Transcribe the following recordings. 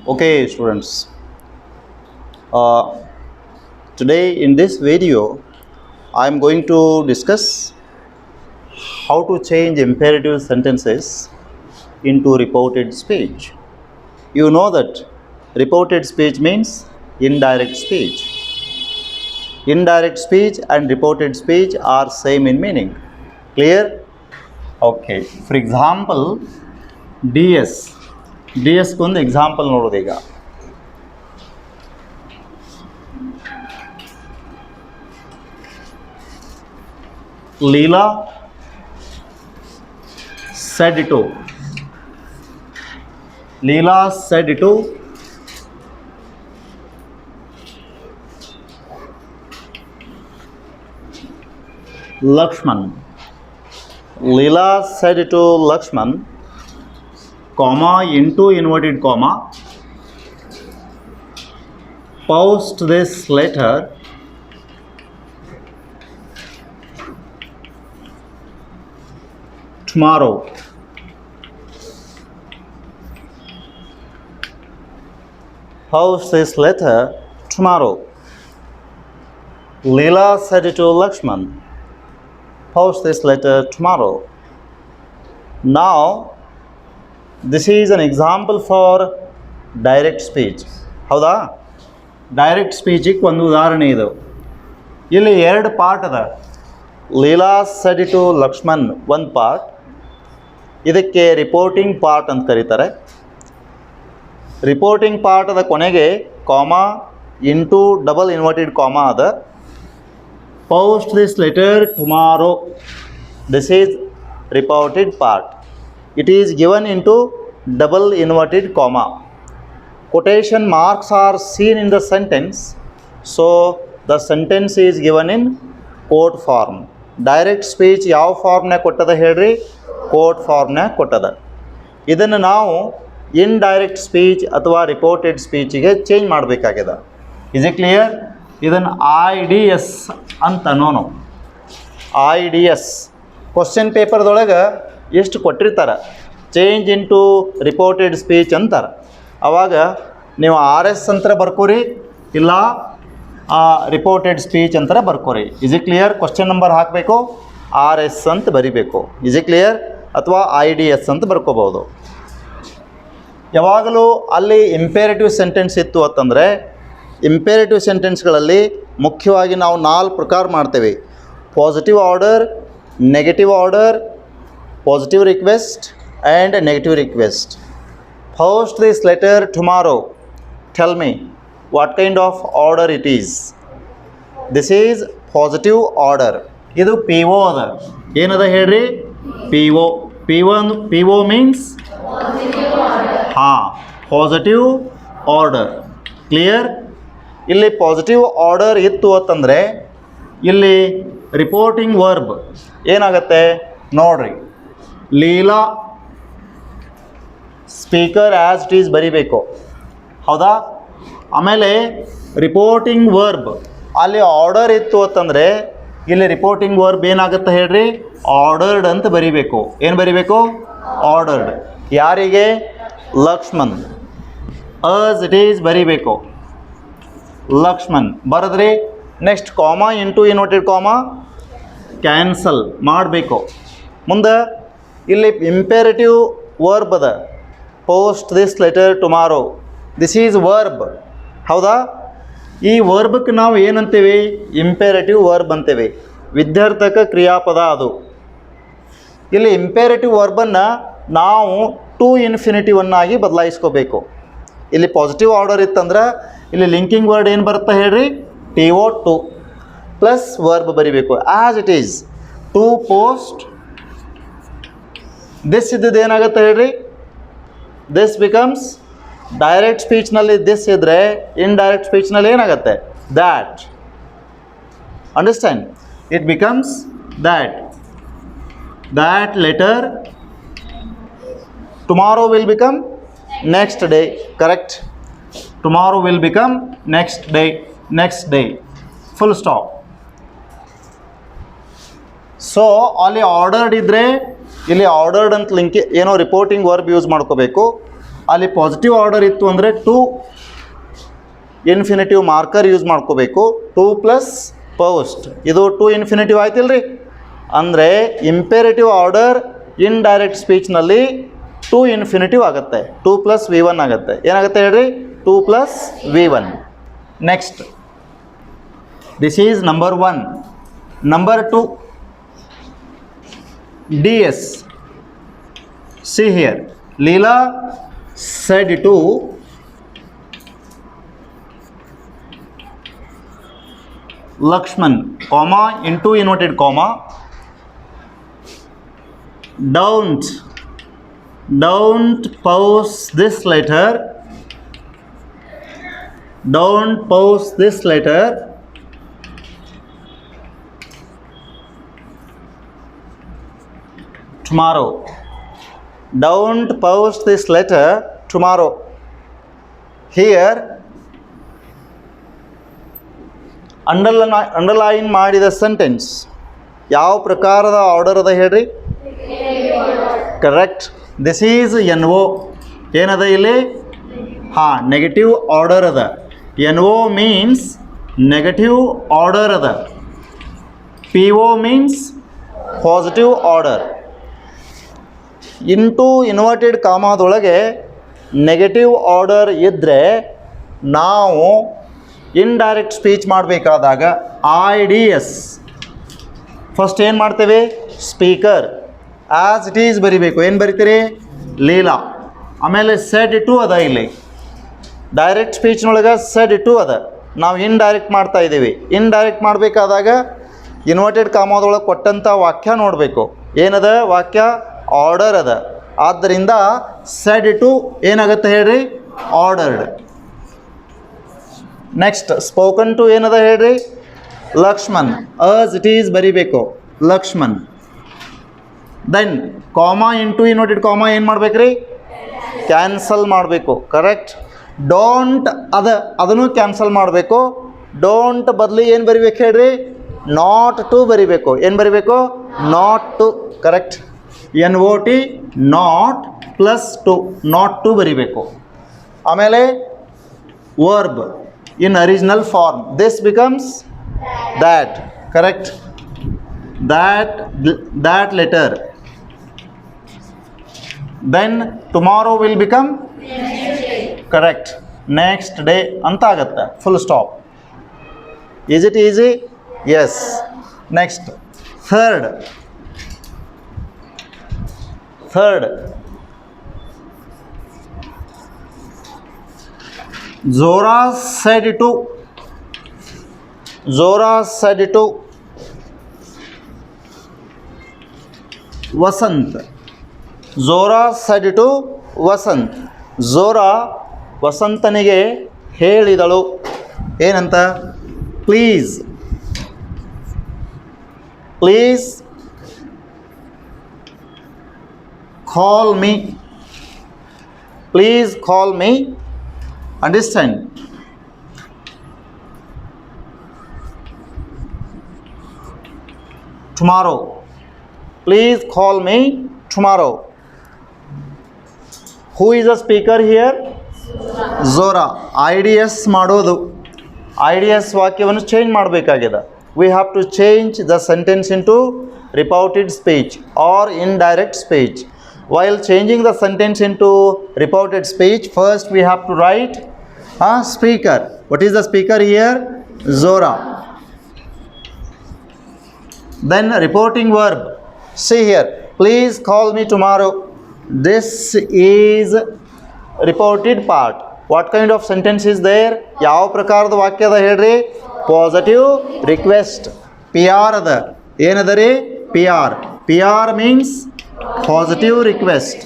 Okay, students. Uh, Today in this video, I am going to discuss how to change imperative sentences into reported speech. You know that reported speech means indirect speech. Indirect speech and reported speech are same in meaning. Clear? Okay. For example, DS. DS ಗೊಂದು example ನೋಡೋದು ಈಗ. Leela said to. Leela said to Lakshman. Leela said to Lakshman, comma into inverted comma, post this letter tomorrow. Post this letter tomorrow. Leela said to Lakshman, post this letter tomorrow. Now, this is an example for direct speech. ಹೌದಾ? Direct ಸ್ಪೀಚಿಗೆ ಒಂದು ಉದಾಹರಣೆ ಇದು. ಇಲ್ಲಿ ಎರಡು part ಅದ. Leela said to Lakshman ಒಂದು part, ಇದಕ್ಕೆ reporting part ಅಂತ ಕರೀತಾರೆ. ರಿಪೋರ್ಟಿಂಗ್ ಪಾರ್ಟದ ಕೊನೆಗೆ comma into double inverted comma ಅದ. Post this letter tomorrow. This is reported part. It is given into double inverted comma. Quotation marks are seen in the sentence, so the sentence is given in quote form. Direct speech ಯಾವ ಫಾರ್ಮ್ನಾಗ ಕೊಟ್ಟದ ಹೇಳ್ರಿ? Quote ಫಾರ್ಮ್ನಾಗ ಕೊಟ್ಟದ. ಇದನ್ನು ನಾವು indirect speech ಅಥವಾ reported ಸ್ಪೀಚಿಗೆ ಚೇಂಜ್ ಮಾಡಬೇಕಾಗ್ಯದ. Is it clear? ಇದನ್ನು IDS ಅಂತ ಅನ್ನೋನು. IDS ಕ್ವಶನ್ ಪೇಪರ್ದೊಳಗೆ ಎಷ್ಟು ಕೊಟ್ಟಿರ್ತಾರೆ, ಚೇಂಜ್ ಇಂಟು ರಿಪೋರ್ಟೆಡ್ ಸ್ಪೀಚ್ ಅಂತಾರೆ. ಆವಾಗ ನೀವು RS ಅಂತರ ಬರ್ಕೋರಿ, ಇಲ್ಲ ರಿಪೋರ್ಟೆಡ್ ಸ್ಪೀಚ್ ಅಂತರ ಬರ್ಕೋರಿ. Is it clear? Question number ಹಾಕಬೇಕು, RS ಅಂತ ಬರಿಬೇಕು. Is it clear? ಅಥವಾ IDS ಅಂತ ಬರ್ಕೋಬೋದು. ಯಾವಾಗಲೂ ಅಲ್ಲಿ ಇಂಪೇರೇಟಿವ್ ಸೆಂಟೆನ್ಸ್ ಇತ್ತು ಅಂತಂದರೆ, ಇಂಪೇರೇಟಿವ್ ಸೆಂಟೆನ್ಸ್ಗಳಲ್ಲಿ ಮುಖ್ಯವಾಗಿ ನಾವು 4 ಪ್ರಕಾರ ಮಾಡ್ತೇವೆ. Positive order, negative order, positive request and negative request. Post this letter tomorrow. Tell me what kind of order it is. This is positive order. Idu PO ada. Yenada ಹೇಳ್ರಿ? PO. PO means positive order. Positive order. Clear? ಇಲ್ಲಿ positive order ಇತ್ತು ಅಂತಂದರೆ ಇಲ್ಲಿ reporting verb ಏನಾಗುತ್ತೆ ನೋಡ್ರಿ. Leela speaker as it is ಬರಿಬೇಕು. ಹೌದಾ? ಆಮೇಲೆ ರಿಪೋರ್ಟಿಂಗ್ ವರ್ಬ್ ಅಲ್ಲಿ ಆರ್ಡರ್ ಇತ್ತು ಅಂತಂದರೆ ಇಲ್ಲಿ ರಿಪೋರ್ಟಿಂಗ್ ವರ್ಬ್ ಏನಾಗುತ್ತೆ ಹೇಳ್ರಿ? ಆರ್ಡರ್ಡ್ ಅಂತ ಬರಿಬೇಕು. ಏನು ಬರಿಬೇಕು? ಆರ್ಡರ್ಡ್. ಯಾರಿಗೆ? ಲಕ್ಷ್ಮಣ್. ಆಸ್ ಇಟ್ ಈಸ್ ಬರಿಬೇಕು. ಲಕ್ಷ್ಮಣ್ ಬರೆದ್ರಿ. Next comma into inverted comma cancel ಮಾಡಬೇಕು. ಮುಂದೆ ಇಲ್ಲಿ ಇಂಪೇರೇಟಿವ್ ವರ್ಬ್ ಅದ. Post this letter tomorrow. This is verb. ಹೌದಾ? ಈ ವರ್ಬಕ್ಕೆ ನಾವು ಏನಂತೇವೆ? ಇಂಪೇರೇಟಿವ್ ವರ್ಬ್ ಅಂತೇವೆ. ವಿದ್ಯಾರ್ಥಕ ಕ್ರಿಯಾಪದ ಅದು. ಇಲ್ಲಿ ಇಂಪೇರೇಟಿವ್ ವರ್ಬನ್ನು ನಾವು ಟು ಇನ್ಫಿನಿಟಿವನ್ನಾಗಿ ಬದಲಾಯಿಸ್ಕೋಬೇಕು. ಇಲ್ಲಿ ಪಾಸಿಟಿವ್ ಆರ್ಡರ್ ಇತ್ತಂದ್ರೆ ಇಲ್ಲಿ ಲಿಂಕಿಂಗ್ ವರ್ಡ್ ಏನು ಬರುತ್ತೆ ಹೇಳ್ರಿ? TO ಟು ಪ್ಲಸ್ ವರ್ಬ್ ಬರಿಬೇಕು. As it is to post this ಇದ್ದದ್ದು ಏನಾಗುತ್ತೆ ಹೇಳ್ರಿ? ದಿಸ್ ಬಿಕಮ್ಸ್ ಡೈರೆಕ್ಟ್ ಸ್ಪೀಚ್ನಲ್ಲಿ ದಿಸ್ ಇದ್ದರೆ ಇಂಡೈರೆಕ್ಟ್ ಸ್ಪೀಚ್ನಲ್ಲಿ ಏನಾಗುತ್ತೆ? That. Understand? It becomes that. That letter tomorrow will become next day. Correct? Tomorrow will become next day. Next day. Full stop. So ಅಲ್ಲಿ ordered ಇದ್ದರೆ ಇಲ್ಲಿ ಆರ್ಡರ್ಡ್ ಅಂತ ಲಿಂಕ್ ಏನೋ reporting verb use ಮಾಡ್ಕೋಬೇಕು. ಅಲ್ಲಿ ಪಾಸಿಟಿವ್ ಆರ್ಡರ್ ಇತ್ತು ಅಂದರೆ to infinitive marker use ಮಾಡ್ಕೋಬೇಕು. ಟು ಪ್ಲಸ್ ಪೋಸ್ಟ್, ಇದು ಟು ಇನ್ಫಿನಿಟಿವ್ ಆಯ್ತಿಲ್ಲ ರೀ. ಅಂದರೆ ಇಂಪೇರೇಟಿವ್ ಆರ್ಡರ್ ಇನ್ ಡೈರೆಕ್ಟ್ ಸ್ಪೀಚ್ನಲ್ಲಿ ಟು ಇನ್ಫಿನಿಟಿವ್ ಆಗುತ್ತೆ. 2 + V1 ಆಗುತ್ತೆ. ಏನಾಗುತ್ತೆ ಹೇಳ್ರಿ? 2 + V1. Next, this is number 1. Number 2, DS. See here, Leela said to Lakshman, comma, into inverted comma, don't post this letter, don't post this letter tomorrow. Don't post this letter tomorrow. Here underline ಮಾಡಿದ sentence ಯಾವ ಪ್ರಕಾರದ order ಅದ ಹೇಳ್ರಿ? Correct. This is NO. ಏನದ ಇಲ್ಲಿ? ಹಾಂ, negative order ಅದ. NO means negative order ಅದ. PO means positive order. Into inverted ಕಾಮಾದೊಳಗೆ ನೆಗೆಟಿವ್ ಆರ್ಡರ್ ಇದ್ದರೆ ನಾವು ಇಂಡೈರೆಕ್ಟ್ ಸ್ಪೀಚ್ ಮಾಡಬೇಕಾದಾಗ IDS ಫಸ್ಟ್ ಏನು ಮಾಡ್ತೇವೆ? ಸ್ಪೀಕರ್ ಆ್ಯಸ್ ಇಟ್ ಈಸ್ ಬರಿಬೇಕು. ಏನು ಬರಿತೀರಿ? ಲೀಲಾ. ಆಮೇಲೆ ಸೆಡ್ ಟು ಅದ. ಇಲ್ಲಿ ಡೈರೆಕ್ಟ್ ಸ್ಪೀಚ್ನೊಳಗೆ ಸೆಡ್ ಟು ಅದ. ನಾವು ಇಂಡೈರೆಕ್ಟ್ ಮಾಡ್ತಾ ಇದ್ದೀವಿ. ಇಂಡೈರೆಕ್ಟ್ ಮಾಡಬೇಕಾದಾಗ ಇನ್ವರ್ಟೆಡ್ ಕಾಮಾದೊಳಗೆ ಕೊಟ್ಟಂಥ ವಾಕ್ಯ ನೋಡಬೇಕು. ಏನದ ವಾಕ್ಯ? ಆರ್ಡರ್ ಅದ. ಆದ್ದರಿಂದ ಸೆಡ್ ಟು ಏನಾಗುತ್ತೆ ಹೇಳ್ರಿ? ಆರ್ಡರ್ಡ್. ನೆಕ್ಸ್ಟ್, ಸ್ಪೋಕನ್ ಟು ಏನದ ಹೇಳ್ರಿ? ಲಕ್ಷ್ಮಣ್. ಅಸ್ ಇಟ್ ಈಸ್ ಬರಿಬೇಕು, Lakshman. Then comma into inverted comma ಏನು ಮಾಡ್ಬೇಕ್ರಿ? ಕ್ಯಾನ್ಸಲ್ ಮಾಡಬೇಕು. ಕರೆಕ್ಟ್. ಡೋಂಟ್ ಅದನ್ನು ಕ್ಯಾನ್ಸಲ್ ಮಾಡಬೇಕು. ಡೋಂಟ್ ಬದಲಿ ಏನು ಬರಿಬೇಕು ಹೇಳ್ರಿ? ನಾಟ್ ಟು ಬರಿಬೇಕು. ಏನು ಬರಿಬೇಕು? Not to. Correct. NOT, not plus to, not to ಬರಿಬೇಕು. ಆಮೇಲೆ verb in original form, this becomes that. Correct. That letter. Then tomorrow will become next day. Correct. Next day anta agatta. Full stop. Is it easy? Yes. Next, third, Zora said to Vasant. Zora said to Vasant. Zora ವಸಂತನಿಗೆ ಹೇಳಿದಳು. ಏನಂತ? Please call me. Please call me. Understand? Tomorrow. Please call me tomorrow. Who is the speaker here? Zora. IDS ಮಾಡೋದು. IDS ವಾಕ್ಯವನ್ನು change ಮಾಡಬೇಕಾಗಿದೆ. We have to change the sentence into reported speech or indirect speech. While changing the sentence into reported speech, first we have to write a speaker. What is the speaker here? Zora. Then reporting verb. See here. Please call me tomorrow. This is reported part. What kind of sentence is there? ಯಾವ ಪ್ರಕಾರದ ವಾಕ್ಯ ಅದ ಹೇಳ್ರಿ? Positive request. PR ಅದ. ಏನದ ರೀ? PR means positive request.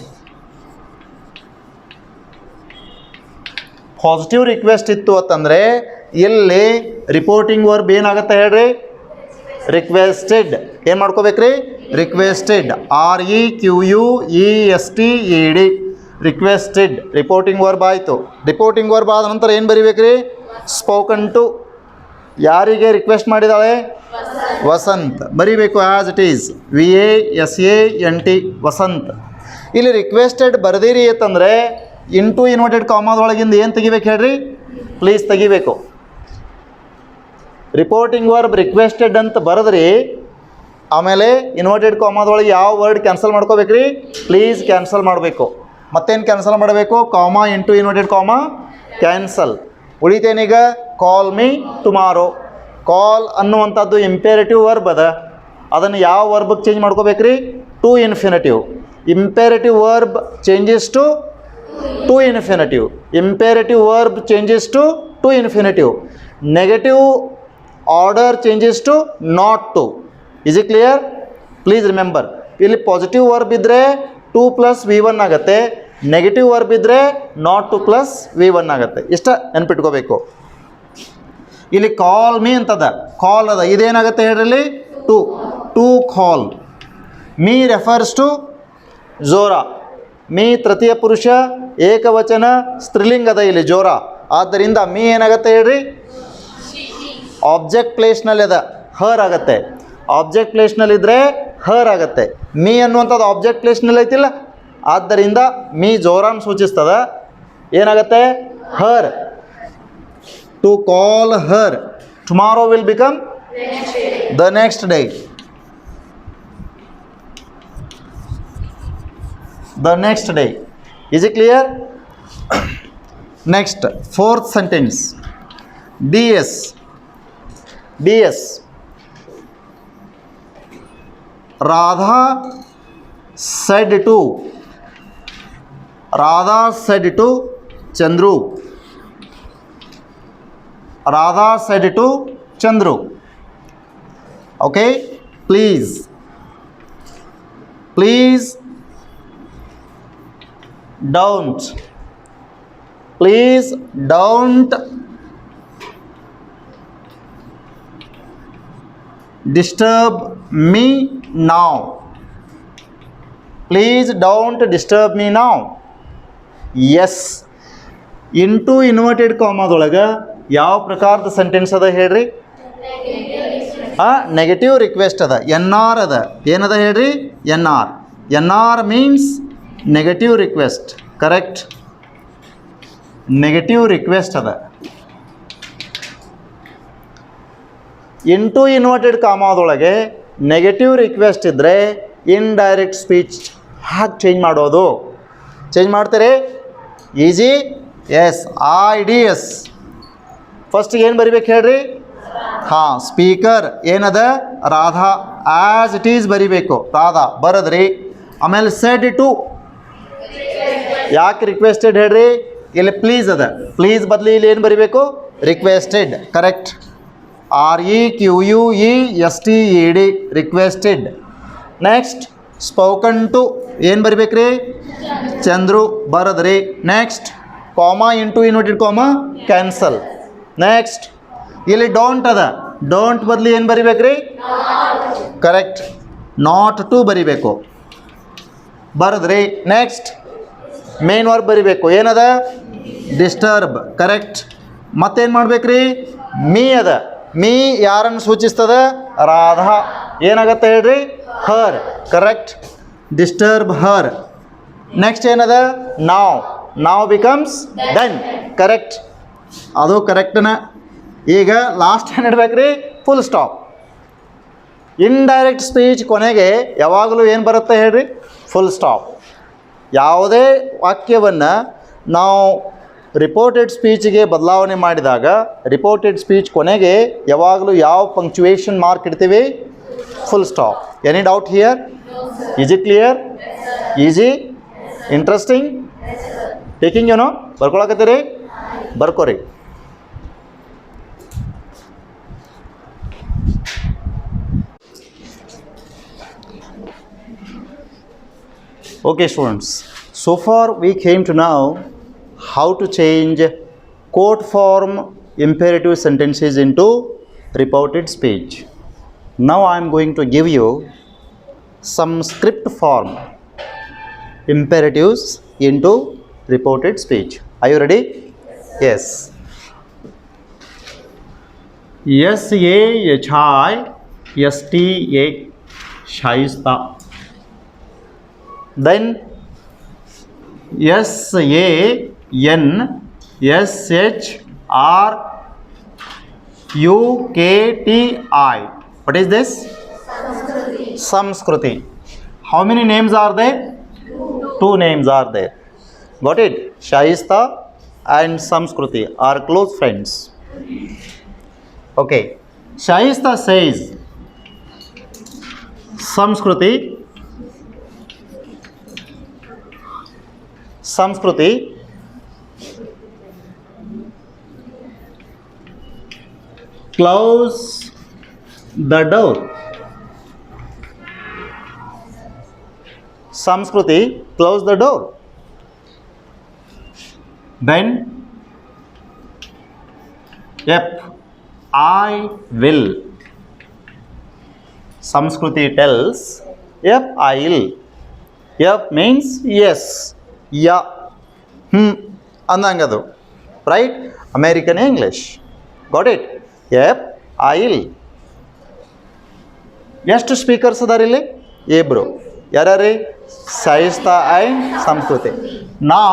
Positive request ಇತ್ತು ಅಂತಂದರೆ ಇಲ್ಲಿ ರಿಪೋರ್ಟಿಂಗ್ ವರ್ಬ್ ಏನಾಗುತ್ತೆ ಹೇಳ್ರಿ? ರಿಕ್ವೆಸ್ಟೆಡ್. ಏನು ಮಾಡ್ಕೋಬೇಕ್ರಿ? Requested. REQUESTED. Requested reporting verb ಆಯಿತು. ರಿಪೋರ್ಟಿಂಗ್ ವರ್ಬ್ ಆದ ನಂತರ ಏನು ಬರಿಬೇಕ್ರಿ? Spoken to. ಯಾರಿಗೆ ರಿಕ್ವೆಸ್ಟ್ ಮಾಡಿದಾಳೆ? ವಸಂತ್. ಬರಿಬೇಕು as it is. VASANT Vasant. ಇಲ್ಲಿ ರಿಕ್ವೆಸ್ಟೆಡ್ ಬರೆದಿರಿ ಅಂತಂದರೆ ಇಂಟು ಇನ್ವರ್ಟೆಡ್ ಕಾಮಾದೊಳಗಿಂದ ಏನು ತೆಗಿಬೇಕು ಹೇಳ್ರಿ, ಪ್ಲೀಸ್ ತೆಗಿಬೇಕು. ರಿಪೋರ್ಟಿಂಗ್ ವರ್ಬ್ ರಿಕ್ವೆಸ್ಟೆಡ್ ಅಂತ ಬರೆದ್ರಿ, ಆಮೇಲೆ ಇನ್ವರ್ಟೆಡ್ ಕಾಮಾದೊಳಗೆ ಯಾವ ವರ್ಡ್ ಕ್ಯಾನ್ಸಲ್ ಮಾಡ್ಕೋಬೇಕ್ರಿ, ಪ್ಲೀಸ್ ಕ್ಯಾನ್ಸಲ್ ಮಾಡಬೇಕು. ಮತ್ತೇನು ಕ್ಯಾನ್ಸಲ್ ಮಾಡಬೇಕು, comma into inverted comma cancel. ಉಳಿತೇನೀಗ ಕಾಲ್ ಮೀ ಟುಮಾರೋ. ಕಾಲ್ ಅನ್ನುವಂಥದ್ದು ಇಂಪೇರೇಟಿವ್ ವರ್ಬ್ ಅದ, ಅದನ್ನು ಯಾವ ವರ್ಬ್ಗೆ ಚೇಂಜ್ ಮಾಡ್ಕೋಬೇಕ್ರಿ, to infinitive. Imperative verb changes to infinitive. Imperative verb changes to infinitive. Negative order changes to not to. Is it clear? Please remember, ಇಲ್ಲಿ positive verb ಇದ್ದರೆ 2 + V1 ಆಗುತ್ತೆ, negative verb ಇದ್ದರೆ not 2 + V1 ಆಗುತ್ತೆ. ಇಷ್ಟ ನೆನ್ಪಿಟ್ಕೋಬೇಕು. ಇಲ್ಲಿ call me ಅಂತದ, ಕಾಲ್ ಅದ, ಇದೇನಾಗುತ್ತೆ ಹೇಳ್ರಿ, to call. Me refers to Jora. Me ತೃತೀಯ ಪುರುಷ ಏಕವಚನ ಸ್ತ್ರೀಲಿಂಗ ಅದ ಇಲ್ಲಿ ಜೋರಾ, ಆದ್ದರಿಂದ ಮೀ ಏನಾಗುತ್ತೆ ಹೇಳ್ರಿ, ಆಬ್ಜೆಕ್ಟ್ ಪ್ಲೇಸ್ನಲ್ಲಿ ಅದ, ಹರ್ ಆಗುತ್ತೆ. ಆಬ್ಜೆಕ್ಟ್ ಪ್ಲೇಸ್ನಲ್ಲಿದ್ದರೆ ಹರ್ ಆಗುತ್ತೆ. ಮೀ ಅನ್ನುವಂಥದ್ದು ಆಬ್ಜೆಕ್ಟ್ ಪ್ಲೇಸ್ನಲ್ಲಿ ಐತಿಲ್ಲ, ಆದ್ದರಿಂದ ಮೀ ಜೋರಾನ್ ಸೂಚಿಸ್ತದ, ಏನಾಗುತ್ತೆ, her. To call her. Tomorrow will become the next day. The next day. Is it clear? Next, fourth sentence. DS. Radha said to Chandru. Radha said to Chandru. Okay, please don't disturb me now. Please don't disturb me now. Yes. Into inverted ಕಾಮಾದೊಳಗೆ ಯಾವ ಪ್ರಕಾರದ sentence ಅದ ಹೇಳ್ರಿ, negative request ಅದ, NR ಅದ. ಏನದ ಹೇಳ್ರಿ, NR means negative request. Correct, negative request ಅದ. ಇಂಟು ಇನ್ವರ್ಟೆಡ್ ಕಾಮಾದೊಳಗೆ ನೆಗೆಟಿವ್ ರಿಕ್ವೆಸ್ಟ್ ಇದ್ದರೆ ಇನ್ಡೈರೆಕ್ಟ್ ಸ್ಪೀಚ್ ಹಾಗೆ ಚೇಂಜ್ ಮಾಡೋದು. ಚೇಂಜ್ ಮಾಡ್ತೀರಿ, ಈಸಿ. Yes, IDS. ಫಸ್ಟಿಗೆ ಏನು ಬರಿಬೇಕು ಹೇಳ್ರಿ, ಸ್ಪೀಕರ್ ಏನದ, ರಾಧಾ, ಆ್ಯಸ್ ಇಟ್ ಈಸ್ ಬರಿಬೇಕು, ರಾಧಾ ಬರದ್ರಿ. ಆಮೇಲೆ ಸೆಡ್ ಟು, ಯಾಕೆ ರಿಕ್ವೆಸ್ಟೆಡ್ ಹೇಳ್ರಿ, ಇಲ್ಲಿ ಪ್ಲೀಸ್ ಅದ, ಪ್ಲೀಸ್ ಬದಲಿ ಇಲ್ಲಿ ಏನು ಬರಿಬೇಕು, requested. Correct, REQUESTED, requested. Next, spoken to ಏನು ಬರಿಬೇಕ್ರಿ, ಚಂದ್ರು ಬರದ್ರಿ. Next, comma into inverted comma cancel. Next, ಇಲ್ಲಿ ಡೋಂಟ್ ಅದ, ಡೋಂಟ್ ಬದಲಿ ಏನು ಬರಿಬೇಕ್ರಿ, ಕರೆಕ್ಟ್, ನಾಟ್ ಟು ಬರಿಬೇಕು, ಬರದ್ರಿ. ನೆಕ್ಸ್ಟ್, ಮೇನ್ ವರ್ಬ್ ಬರಿಬೇಕು, ಏನದ, ಡಿಸ್ಟರ್ಬ್. ಕರೆಕ್ಟ್, ಮತ್ತೇನು ಮಾಡ್ಬೇಕ್ರಿ, ಮೀ ಅದ, ಮೀ ಯಾರನ್ನು ಸೂಚಿಸ್ತದ, ರಾಧಾ, ಏನಾಗತ್ತೆ ಹೇಳ್ರಿ, ಹರ್. ಕರೆಕ್ಟ್, ಡಿಸ್ಟರ್ಬ್ ಹರ್. ನೆಕ್ಸ್ಟ್ ಏನದ, ನಾವು ಬಿಕಮ್ಸ್ ದೆನ್. ಕರೆಕ್ಟ್, ಅದು ಕರೆಕ್ಟ್ನ. ಈಗ ಲಾಸ್ಟ್ ಏನು ಇಡ್ಬೇಕ್ರಿ, ಫುಲ್ ಸ್ಟಾಪ್. ಇಂಡೈರೆಕ್ಟ್ ಸ್ಪೀಚ್ ಕೊನೆಗೆ ಯಾವಾಗಲೂ ಏನು ಬರುತ್ತೆ ಹೇಳ್ರಿ, ಫುಲ್ ಸ್ಟಾಪ್. ಯಾವುದೇ ವಾಕ್ಯವನ್ನು ನಾವು ರಿಪೋರ್ಟೆಡ್ ಸ್ಪೀಚಿಗೆ ಬದಲಾವಣೆ ಮಾಡಿದಾಗ ರಿಪೋರ್ಟೆಡ್ ಸ್ಪೀಚ್ ಕೊನೆಗೆ ಯಾವಾಗಲೂ ಯಾವ ಪಂಕ್ಚುಯೇಷನ್ ಮಾರ್ಕ್ ಇಡ್ತೀವಿ, full stop. Any doubt here? Is it clear? Easy, interesting, taking ಏನೋ ಬರ್ಕೊಳಕತ್ತೀರಿ, ಬರ್ಕೋರಿ. Okay students, so far we came to know how to change quote form imperative sentences into reported speech. Now I am going to give you some script form imperatives into reported speech. Are you ready? Yes. SAHISTA, shaista. Then SANSHRUKTI. What is this? Samskruti. How many names are there? Two names are there. Got it? Shayista and Samskruti are close friends. Okay. Shayista says, Samskruti close the door. Samskruti, close the door. Then, yep, I will. Samskruti tells, yep, I will. Yep means yes. Yeah. Andangadu. Right? American English. Got it? Yep, I will. ಎಷ್ಟು speakers ಅದಾರ ಇಲ್ಲಿ? ಇಬ್ರು. ಯಾರ್ಯಾರಿ? Shayista and Samskruti. Now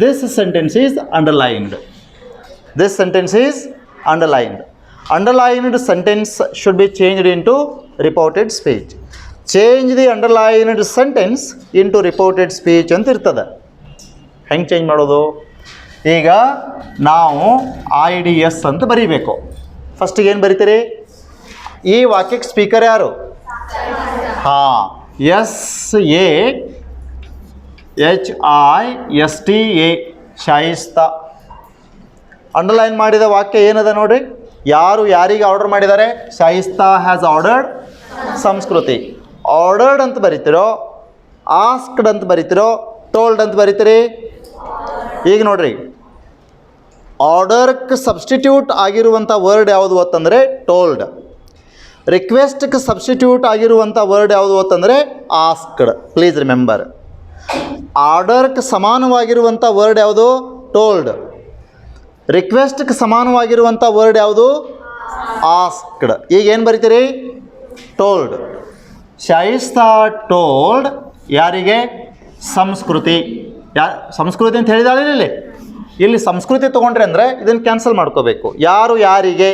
this sentence is underlined. This sentence is underlined. Underlined sentence should be changed into reported speech. Change the underlined sentence into reported speech ಅಂತ ಇರ್ತದೆ. ಹೆಂಗೆ change ಮಾಡೋದು? ಈಗ ನಾವು IDS ಅಂತ ಬರೀಬೇಕು. ಫಸ್ಟಿಗೆ ಏನು ಬರೀತೀರಿ? ಈ ವಾಕ್ಯಕ್ಕೆ ಸ್ಪೀಕರ್ ಯಾರು? ಹಾಂ, SAHISTA, ಶಾಯಿಸ್ತಾ. ಅಂಡರ್ಲೈನ್ ಮಾಡಿದ ವಾಕ್ಯ ಏನದ ನೋಡ್ರಿ. ಯಾರು ಯಾರಿಗೆ ಆರ್ಡರ್ ಮಾಡಿದ್ದಾರೆ? ಶಾಯಿಸ್ತಾ ಹ್ಯಾಸ್ ಆರ್ಡರ್ಡ್ ಸಂಸ್ಕೃತಿ. ಆರ್ಡರ್ಡ್ ಅಂತ ಬರೀತಿರೋ, ಆಸ್ಕ್ಡ್ ಅಂತ ಬರೀತಿರೋ, ಟೋಲ್ಡ್ ಅಂತ ಬರೀತೀರಿ? ಈಗ ನೋಡ್ರಿ, ಆರ್ಡರ್ಗೆ ಸಬ್ಸ್ಟಿಟ್ಯೂಟ್ ಆಗಿರುವಂಥ ವರ್ಡ್ ಯಾವುದು ಅಂತಂದರೆ ಟೋಲ್ಡ್. ರಿಕ್ವೆಸ್ಟ್ಗೆ ಸಬ್ಸ್ಟಿಟ್ಯೂಟ್ ಆಗಿರುವಂಥ ವರ್ಡ್ ಯಾವುದು ಅಂತಂದರೆ ಆಸ್ಕ್ಡ್. ಪ್ಲೀಸ್ ರಿಮೆಂಬರ್, ಆರ್ಡರ್ಗೆ ಸಮಾನವಾಗಿರುವಂಥ ವರ್ಡ್ ಯಾವುದು? ಟೋಲ್ಡ್. ರಿಕ್ವೆಸ್ಟ್ಗೆ ಸಮಾನವಾಗಿರುವಂಥ ವರ್ಡ್ ಯಾವುದು? ಆಸ್ಕ್ಡ್. ಈಗ ಏನು ಬರಿತೀರಿ? ಟೋಲ್ಡ್. ಶಾಯಿಸ್ತಾ ಟೋಲ್ಡ್ ಯಾರಿಗೆ? ಸಂಸ್ಕೃತಿ. ಸಂಸ್ಕೃತಿ ಅಂತ ಹೇಳಿದಾಳೆ ಇಲ್ಲಿ ಸಂಸ್ಕೃತಿ ತೊಗೊಂಡ್ರೆ ಅಂದರೆ ಇದನ್ನು ಕ್ಯಾನ್ಸಲ್ ಮಾಡ್ಕೋಬೇಕು. ಯಾರು ಯಾರಿಗೆ?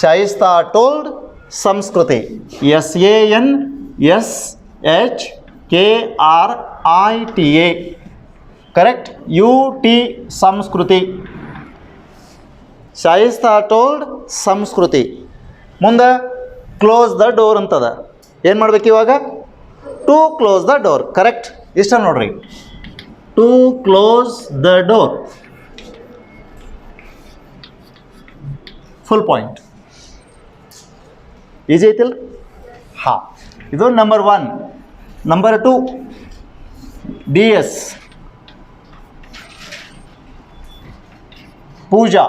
ಶಾಯಿಸ್ತಾ ಟೋಲ್ಡ್ ಸಂಸ್ಕೃತಿ. SANSHKRITA. ಕರೆಕ್ಟ್? UT ಸಂಸ್ಕೃತಿ. ಶಾಯಿಸ್ತಾ ಟೋಲ್ಡ್ ಸಂಸ್ಕೃತಿ. ಮುಂದೆ ಕ್ಲೋಸ್ ದ ಡೋರ್ ಅಂತದ. ಏನು ಮಾಡ್ಬೇಕು ಇವಾಗ? To close the door. Correct? ಇಷ್ಟ ನೋಡ್ರಿ, to close the door. Full point. Easy ಐತಿಲ್ಲ? ಹಾಂ, ಇದು number 1. Number 2 DS, Pooja.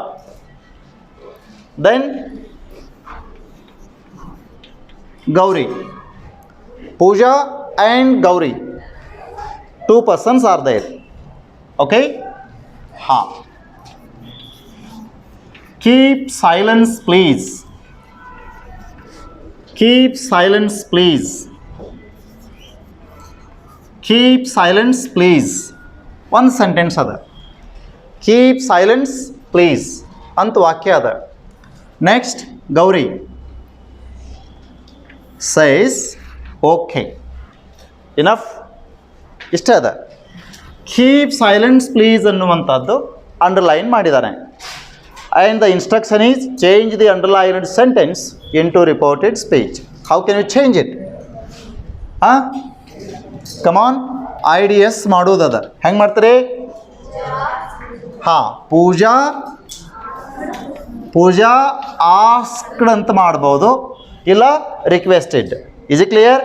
Then Gauri. Pooja and Gauri, 2 persons are there. Okay? ಹಾಂ. Keep silence please. Keep silence please. Keep silence please. ಒಂದು ಸೆಂಟೆನ್ಸ್ ಅದ. Keep silence please ಅಂತ ವಾಕ್ಯ ಅದ. Next Gauri says okay. Enough? ಇಷ್ಟ ಅದ. Keep silence please ಅನ್ನುವಂಥದ್ದು ಅಂಡರ್ಲೈನ್ ಮಾಡಿದ್ದಾನೆ. And the instruction is change the underlined sentence into reported speech. How can you change it? Come on, IDS ಮಾಡೋದದ. ಹೆಂಗೆ ಮಾಡ್ತಾರೆ? ಹಾಂ, ಪೂಜಾ ಆಸ್ಕ್ಡ್ ಅಂತ ಮಾಡ್ಬೋದು, ಇಲ್ಲ requested. Is it clear?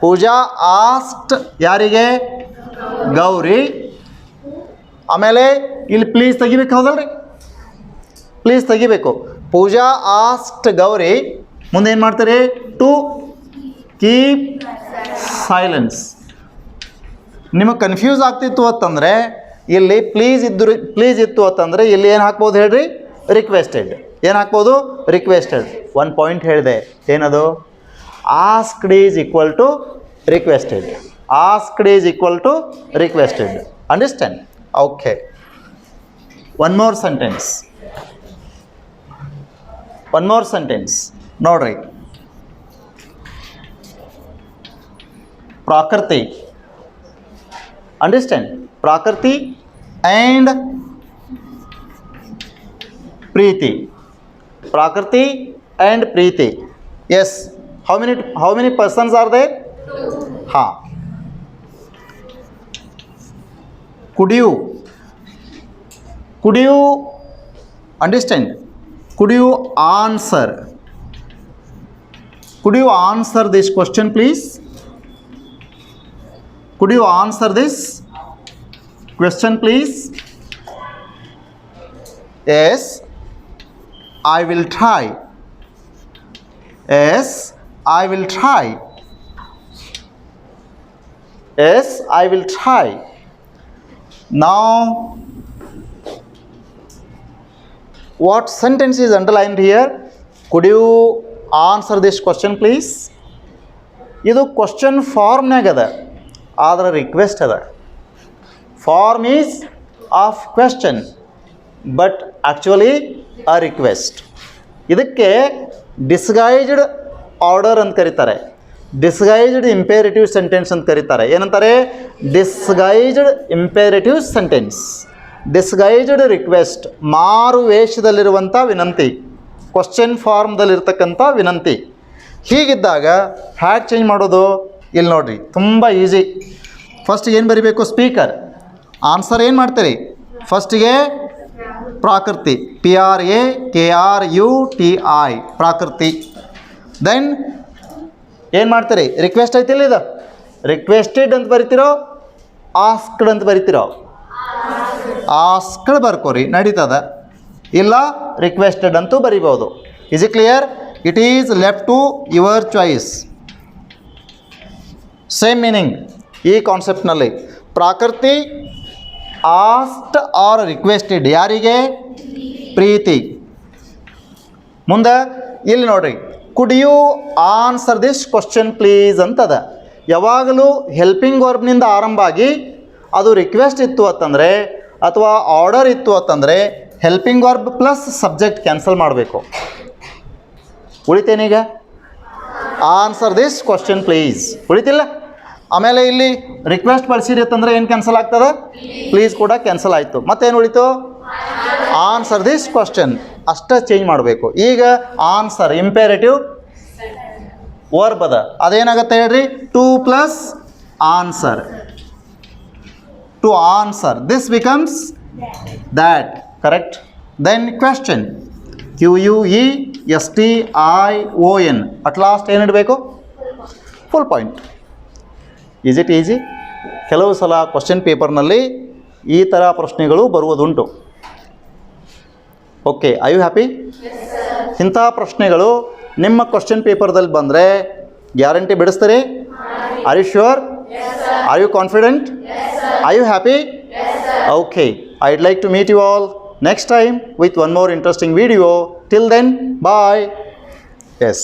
Pooja asked ಯಾರಿಗೆ? ಗೌರಿ. ಆಮೇಲೆ ಇಲ್ಲಿ ಪ್ಲೀಸ್ ತೆಗಿಬೇಕು, ಹೌದಲ್ರಿ? ಪ್ಲೀಸ್ ತೆಗಿಬೇಕು. ಪೂಜಾ ಆಸ್ಕ್ಡ್ ಗೌರಿ. ಮುಂದೆ ಏನು ಮಾಡ್ತಾರೆ? To keep silence. ನಿಮಗೆ ಕನ್ಫ್ಯೂಸ್ ಆಗ್ತಿತ್ತು ಅಂತಂದರೆ ಇಲ್ಲಿ ಪ್ಲೀಸ್ ಇತ್ತು ಅಂತಂದರೆ ಇಲ್ಲಿ ಏನು ಹಾಕ್ಬೋದು ಹೇಳ್ರಿ? ರಿಕ್ವೆಸ್ಟೆಡ್. ಏನು ಹಾಕ್ಬೋದು? ರಿಕ್ವೆಸ್ಟೆಡ್. 1 ಪಾಯಿಂಟ್ ಹೇಳಿದೆ. ಏನದು? Asked is equal to requested. Asked is equal to requested. Understand? Okay. One more sentence. One more sentence. ನೋಡ್ರಿ, Prakrti. Understand? Prakrti and Preeti. Prakrti and Preeti. Yes. How many persons are there? Ha. Could you understand? Could you answer? Could you answer this question, please? Could you answer this question, please? Yes, I will try. Yes, I will try. Yes, I will try. Now, what sentence is underlined here? Could you answer this question, please? ಇದು question ಫಾರ್ಮ್ನಾಗ ಅದ, ಆದ್ರೆ request ಅದ. Form is of question but actually a request. ಇದಕ್ಕೆ disguised order ಅಂತ ಕರೀತಾರೆ, disguised imperative sentence ಅಂತ ಕರೀತಾರೆ. ಏನಂತಾರೆ? Disguised imperative sentence, disguised request, ಮಾರು ವೇಷದಲ್ಲಿರುವಂಥ ವಿನಂತಿ, ಕ್ವಶನ್ ಫಾರ್ಮ್ದಲ್ಲಿರ್ತಕ್ಕಂಥ ವಿನಂತಿ. ಹೀಗಿದ್ದಾಗ ಹ್ಯಾಗೆ ಚೇಂಜ್ ಮಾಡೋದು? ಇಲ್ಲಿ ನೋಡಿರಿ, ತುಂಬ ಈಸಿ. ಫಸ್ಟ್ ಏನು ಬರಿಬೇಕು? ಸ್ಪೀಕರ್. ಆನ್ಸರ್ ಏನು ಮಾಡ್ತೀರಿ? ಫಸ್ಟಿಗೆ ಪ್ರಾಕೃತಿ, PRAKRUTI, ಪ್ರಾಕೃತಿ. ದೆನ್ ಏನು ಮಾಡ್ತೀರಿ? ರಿಕ್ವೆಸ್ಟ್ ಐತಿಲ್ಲ, ಇದು ರಿಕ್ವೆಸ್ಟೆಡ್ ಅಂತ ಬರಿತೀರೋ ಆಸ್ಕ್ಡ್ ಅಂತ ಬರಿತೀರೋ? ಆಸ್ಕ್ಡ್ ಬರ್ಕೋರಿ, ನಡೀತದ. ಇಲ್ಲ ರಿಕ್ವೆಸ್ಟೆಡ್ ಅಂತೂ ಬರಿಬೋದು. Is it clear? It is left to your choice. Same meaning ಈ ಕಾನ್ಸೆಪ್ಟ್ನಲ್ಲಿ. ಪ್ರಾಕೃತಿ ಆಸ್ಕ್ಡ್ ಆರ್ ರಿಕ್ವೆಸ್ಟೆಡ್, ಯಾರಿಗೆ? ಪ್ರೀತಿ. ಮುಂದೆ ಇಲ್ಲಿ ನೋಡ್ರಿ, could you answer this question please ಅಂತದ. ಯಾವಾಗಲೂ ಹೆಲ್ಪಿಂಗ್ ವರ್ಬ್ನಿಂದ ಆರಂಭ ಆಗಿ ಅದು ರಿಕ್ವೆಸ್ಟ್ ಇತ್ತು ಅಂತಂದರೆ ಅಥವಾ ಆರ್ಡರ್ ಇತ್ತು ಅಂತಂದರೆ helping verb plus subject cancel ಮಾಡಬೇಕು. ಉಳಿತೇನೀಗ? ಆನ್ಸರ್ ದಿಸ್ ಕ್ವಶನ್ ಪ್ಲೀಸ್ ಉಳಿತಿಲ್ಲ. ಆಮೇಲೆ ಇಲ್ಲಿ ರಿಕ್ವೆಸ್ಟ್ ಬಳಸಿರಿ ಅಂತಂದರೆ ಏನು ಕ್ಯಾನ್ಸಲ್ ಆಗ್ತದೆ? ಪ್ಲೀಸ್ ಕೂಡ ಕ್ಯಾನ್ಸಲ್ ಆಯಿತು. ಮತ್ತೇನು ಉಳಿತು? ಆನ್ಸರ್ ದಿಸ್ ಕ್ವಶನ್ ಅಷ್ಟೇ ಚೇಂಜ್ ಮಾಡಬೇಕು. ಈಗ ಆನ್ಸರ್ ಇಂಪೇರೇಟಿವ್ ವರ್ಬ್ ಅದ, ಅದೇನಾಗುತ್ತೆ ಹೇಳ್ರಿ? To plus answer, to answer. This becomes that. Correct. Then question, QUESTION. At last ಏನಿಡಬೇಕು? Full point. Is it easy? ಕೆಲವು ಸಲ ಕ್ವಶನ್ ಪೇಪರ್ನಲ್ಲಿ ಈ ಥರ ಪ್ರಶ್ನೆಗಳು ಬರುವುದುಂಟು. Okay, I you happy? ಇಂಥ ಪ್ರಶ್ನೆಗಳು ನಿಮ್ಮ ಕ್ವಶನ್ ಪೇಪರ್ದಲ್ಲಿ ಬಂದರೆ ಗ್ಯಾರಂಟಿ ಬಿಡಿಸ್ತೀರಿ? Are you sure? Are you confident? Are you happy? Okay, I'd like to meet you all next time with one more interesting video. Till then, bye. Yes.